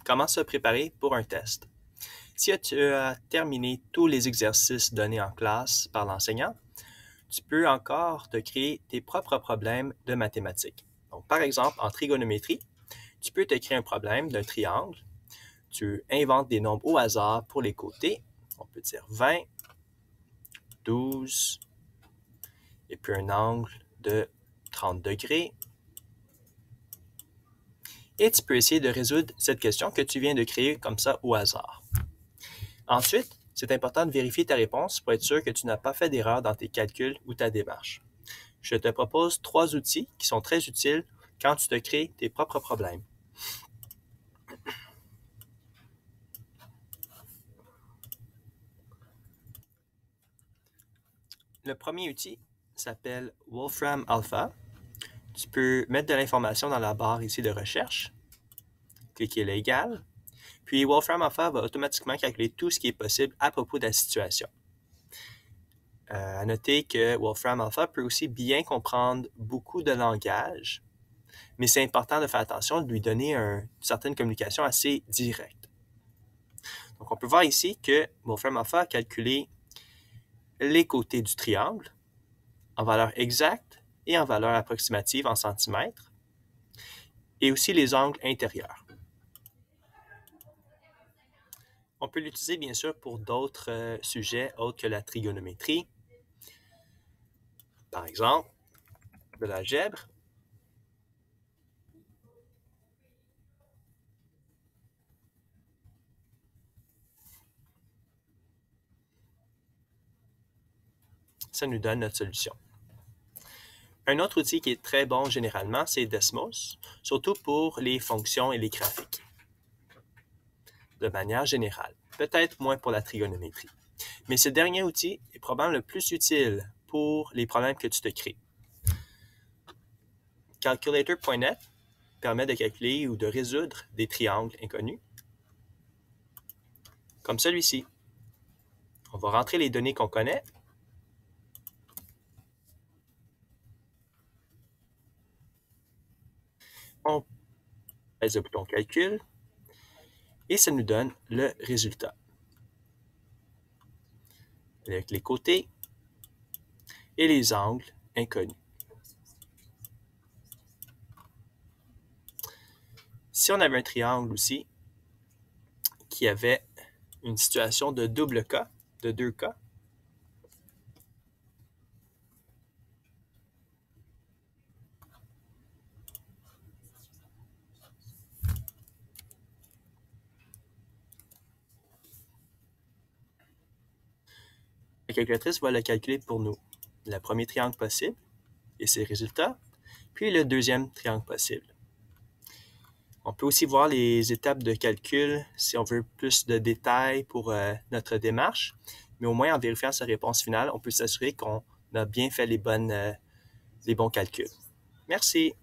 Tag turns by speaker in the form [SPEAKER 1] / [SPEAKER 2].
[SPEAKER 1] comment se préparer pour un test. Si tu as terminé tous les exercices donnés en classe par l'enseignant, tu peux encore te créer tes propres problèmes de mathématiques. Donc, par exemple, en trigonométrie, tu peux te créer un problème d'un triangle. Tu inventes des nombres au hasard pour les côtés. On peut dire 20, 12, et puis un angle de 30 degrés. Et tu peux essayer de résoudre cette question que tu viens de créer comme ça au hasard. Ensuite, c'est important de vérifier ta réponse pour être sûr que tu n'as pas fait d'erreur dans tes calculs ou ta démarche. Je te propose 3 outils qui sont très utiles quand tu te crées tes propres problèmes. Le premier outil s'appelle Wolfram Alpha. Tu peux mettre de l'information dans la barre ici de recherche, cliquer l'égal, puis Wolfram Alpha va automatiquement calculer tout ce qui est possible à propos de la situation. À noter que Wolfram Alpha peut aussi bien comprendre beaucoup de langage, mais c'est important de faire attention de lui donner une certaine communication assez directe. Donc, on peut voir ici que Wolfram Alpha a calculé les côtés du triangle en valeur exacte et en valeur approximative en centimètres, et aussi les angles intérieurs. On peut l'utiliser bien sûr pour d'autres sujets autres que la trigonométrie. Par exemple, de l'algèbre. Ça nous donne notre solution. Un autre outil qui est très bon généralement, c'est Desmos, surtout pour les fonctions et les graphiques. De manière générale, peut-être moins pour la trigonométrie. Mais ce dernier outil est probablement le plus utile pour les problèmes que tu te crées. Calculator.net permet de calculer ou de résoudre des triangles inconnus, comme celui-ci. On va rentrer les données qu'on connaît. On pèse le bouton calcul et ça nous donne le résultat. Avec les côtés et les angles inconnus. Si on avait un triangle aussi qui avait une situation de double cas, de 2 cas, la calculatrice va le calculer pour nous. Le premier triangle possible et ses résultats, puis le deuxième triangle possible. On peut aussi voir les étapes de calcul si on veut plus de détails pour notre démarche, mais au moins en vérifiant sa réponse finale, on peut s'assurer qu'on a bien fait les bons calculs. Merci!